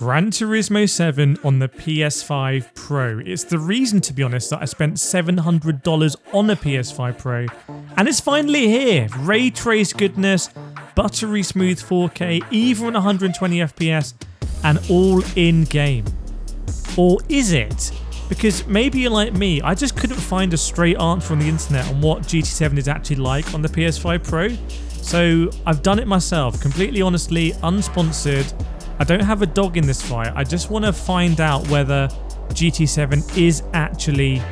Gran Turismo 7 on the PS5 Pro. It's the reason, to be honest, that I spent $700 on a PS5 Pro. And it's finally here. Ray trace goodness, buttery smooth 4K, even 120 FPS, and all in game. Or is it? Because maybe you're like me, I just couldn't find a straight answer on the internet on what GT7 is actually like on the PS5 Pro. So I've done it myself, completely honestly, unsponsored. I don't have a dog in this fight. I just want to find out whether GT7 is actually,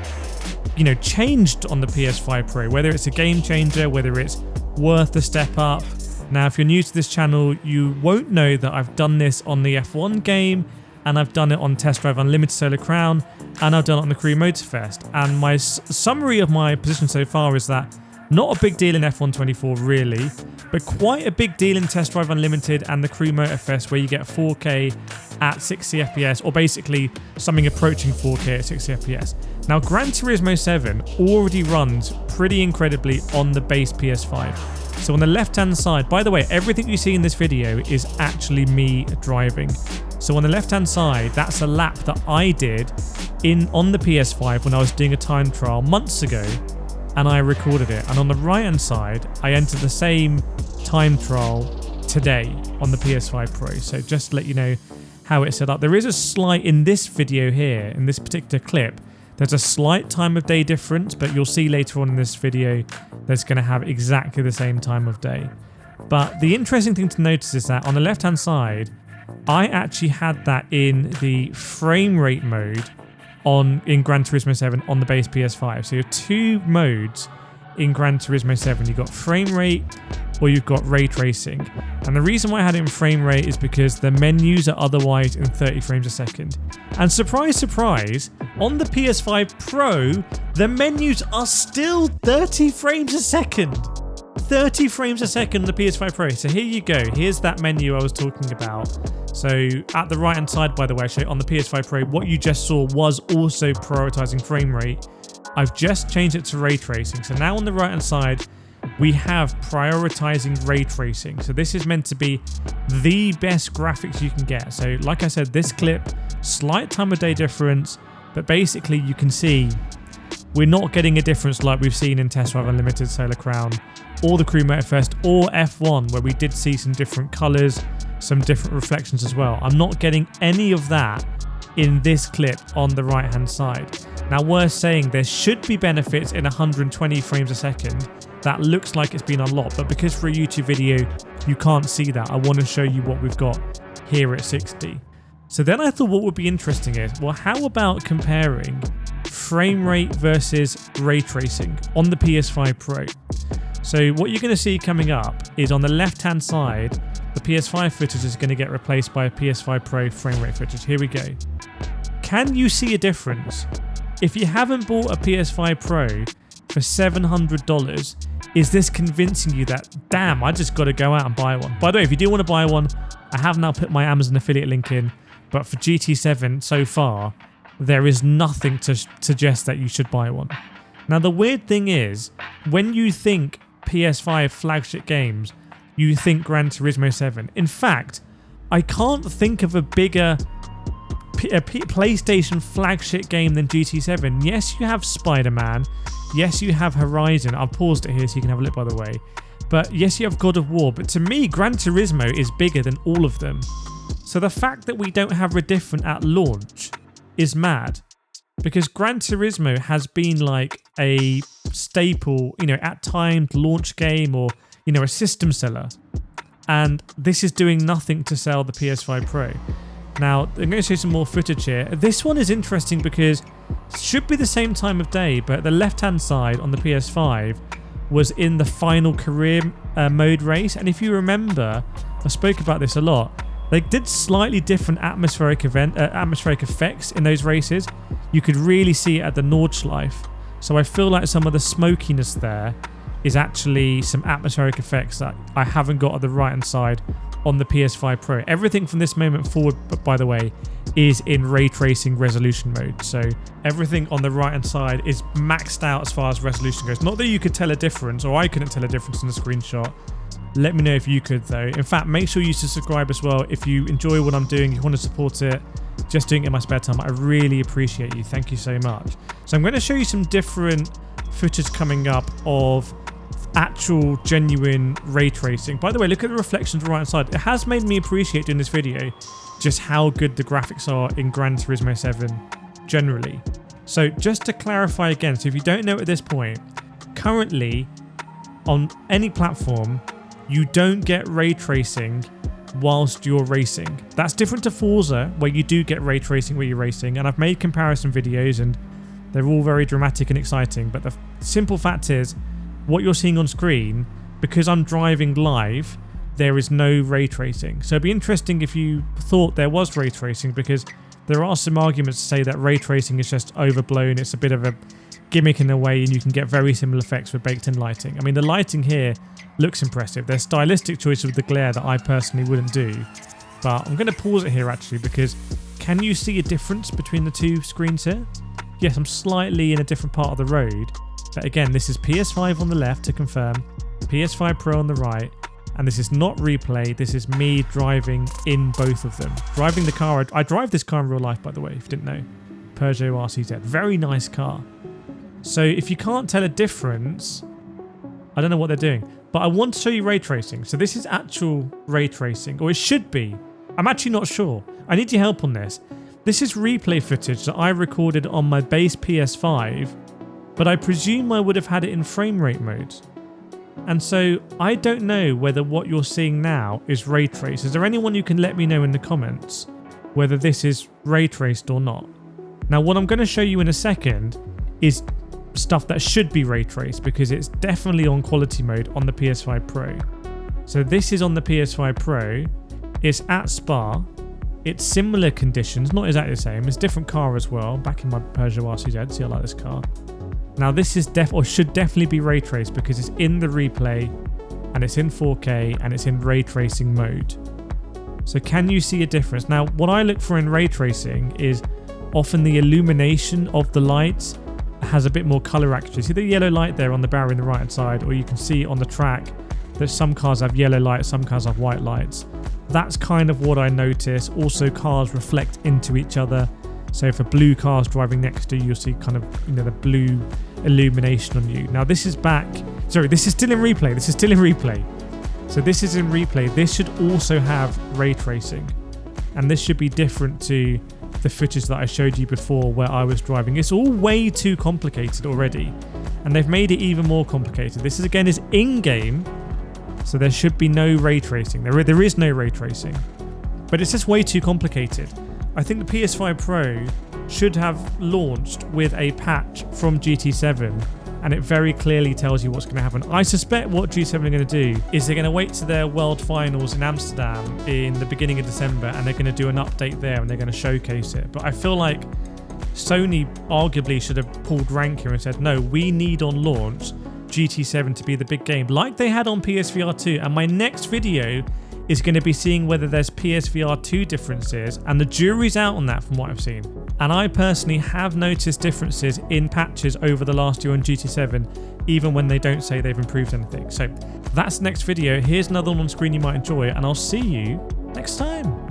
changed on the PS5 Pro, whether it's a game changer, whether it's worth a step up. Now, if you're new to this channel, you won't know that I've done this on the F1 game, and I've done it on Test Drive Unlimited Solar Crown, and I've done it on the Korea Motorfest. And my summary of my position so far is that not a big deal in F1 24 really, but quite a big deal in Test Drive Unlimited and the Korea Motorfest, where you get 4K at 60 FPS, or basically something approaching 4K at 60 FPS. Now, Gran Turismo 7 already runs pretty incredibly on the base PS5. So on the left-hand side, by the way, everything you see in this video is actually me driving. So on the left-hand side, that's a lap that I did on the PS5 when I was doing a time trial months ago, and I recorded it. And on the right-hand side, I entered the same time trial today on the PS5 Pro. So just to let you know how it's set up. There is a slight, in this video here, in this particular clip, there's a slight time of day difference, but you'll see later on in this video that's going to have exactly the same time of day. But the interesting thing to notice is that on the left-hand side, I actually had that in the frame rate mode in Gran Turismo 7 on the base PS5. So you have two modes in Gran Turismo 7. You've got frame rate or you've got ray tracing. And the reason why I had it in frame rate is because the menus are otherwise in 30 frames a second. And surprise, surprise, on the PS5 Pro, the menus are still 30 frames a second. 30 frames a second on the PS5 Pro. So here you go. Here's that menu I was talking about. So at the right hand side, by the way, on the PS5 Pro, what you just saw was also prioritizing frame rate. I've just changed it to ray tracing. So now on the right hand side, we have prioritizing ray tracing. So this is meant to be the best graphics you can get. So like I said, this clip, slight time of day difference, but basically you can see we're not getting a difference like we've seen in Test Drive Unlimited Solar Crown or the Korea Motorfest or F1, where we did see some different colors, some different reflections as well. I'm not getting any of that in this clip on the right hand side. Now, worth saying, there should be benefits in 120 frames a second. That looks like it's been unlocked, but because for a YouTube video you can't see that, I want to show you what we've got here at 60. So then I thought what would be interesting is, well, how about comparing frame rate versus ray tracing on the PS5 Pro? So what you're going to see coming up is on the left hand side, the PS5 footage is going to get replaced by a PS5 Pro frame rate footage. Here we go. Can you see a difference? If you haven't bought a PS5 Pro for $700, is this convincing you that, damn, I just got to go out and buy one? By the way, if you do want to buy one, I have now put my Amazon affiliate link in, but for GT7 so far, there is nothing to suggest that you should buy one. Now, the weird thing is, when you think PS5 flagship games, you think Gran Turismo 7. In fact, I can't think of a bigger PlayStation flagship game than GT7. Yes, you have Spider-Man. Yes, you have Horizon. I've paused it here so you can have a look, by the way. But yes, you have God of War. But to me, Gran Turismo is bigger than all of them. So the fact that we don't have a different at launch is mad. Because Gran Turismo has been like a staple, at times launch game or, a system seller. And this is doing nothing to sell the PS5 Pro. Now, I'm going to show you some more footage here. This one is interesting because it should be the same time of day, but the left-hand side on the PS5 was in the final career mode race. And if you remember, I spoke about this a lot. They did slightly different atmospheric effects in those races. You could really see it at the Nordschleife. So I feel like some of the smokiness there is actually some atmospheric effects that I haven't got at the right-hand side on the PS5 Pro. Everything from this moment forward, by the way, is in ray tracing resolution mode. So everything on the right-hand side is maxed out as far as resolution goes. Not that you could tell a difference, or I couldn't tell a difference in the screenshot, Let me know if you could though. In fact, make sure you subscribe as well if you enjoy what I'm doing, you want to support it, just doing it in my spare time. I really appreciate you. Thank you so much. So I'm going to show you some different footage coming up of actual genuine ray tracing. By the way, look at the reflections right inside. It has made me appreciate doing this video just how good the graphics are in Gran Turismo 7 generally. So just to clarify again, so if you don't know at this point, currently on any platform, you don't get ray tracing whilst you're racing. That's different to Forza, where you do get ray tracing where you're racing, and I've made comparison videos and they're all very dramatic and exciting, but the simple fact is, what you're seeing on screen, because I'm driving live, there is no ray tracing. So it'd be interesting if you thought there was ray tracing, because there are some arguments to say that ray tracing is just overblown, it's a bit of a gimmick in a way, and you can get very similar effects with baked-in lighting. I mean, the lighting here looks impressive. There's stylistic choices with the glare that I personally wouldn't do, but I'm going to pause it here actually, because can you see a difference between the two screens here? Yes, I'm slightly in a different part of the road, but again, this is PS5 on the left to confirm, PS5 Pro on the right, and this is not replay, this is me driving in both of them. Driving the car, I drive this car in real life by the way, if you didn't know. Peugeot RCZ, very nice car. So if you can't tell a difference, I don't know what they're doing. But I want to show you ray tracing. So this is actual ray tracing, or it should be. I'm actually not sure. I need your help on this. This is replay footage that I recorded on my base PS5, but I presume I would have had it in frame rate mode. And so I don't know whether what you're seeing now is ray traced. Is there anyone who can let me know in the comments whether this is ray traced or not? Now, what I'm going to show you in a second is stuff that should be ray traced, because it's definitely on quality mode on the PS5 Pro. So this is on the PS5 Pro. It's at Spa. It's similar conditions, not exactly the same. It's a different car as well. Back in my Peugeot RCZ. See, I like this car. Now this is should definitely be ray traced, because it's in the replay and it's in 4K and it's in ray tracing mode. So can you see a difference? Now, what I look for in ray tracing is often the illumination of the lights has a bit more color actually. See the yellow light there on the barrier on the right hand side, or you can see on the track that some cars have yellow lights, some cars have white lights. That's kind of what I notice. Also, cars reflect into each other. So if a blue car's driving next to you, you'll see kind of, you know, the blue illumination on you. Now this is this is still in replay. This is still in replay. So this is in replay. This should also have ray tracing, and this should be different to the footage that I showed you before where I was driving. It's all way too complicated already, and they've made it even more complicated. This is again is in-game, so there should be no ray tracing. There is no ray tracing, but it's just way too complicated. I think the PS5 Pro should have launched with a patch from GT7, and it very clearly tells you what's going to happen. I suspect what GT7 are going to do is they're going to wait to their World Finals in Amsterdam in the beginning of December, and they're going to do an update there and they're going to showcase it. But I feel like Sony arguably should have pulled rank here and said, no, we need on launch GT7 to be the big game, like they had on PSVR 2. And my next video is going to be seeing whether there's PSVR 2 differences, and the jury's out on that from what I've seen. And I personally have noticed differences in patches over the last year on GT7, even when they don't say they've improved anything. So that's the next video. Here's another one on screen you might enjoy, and I'll see you next time.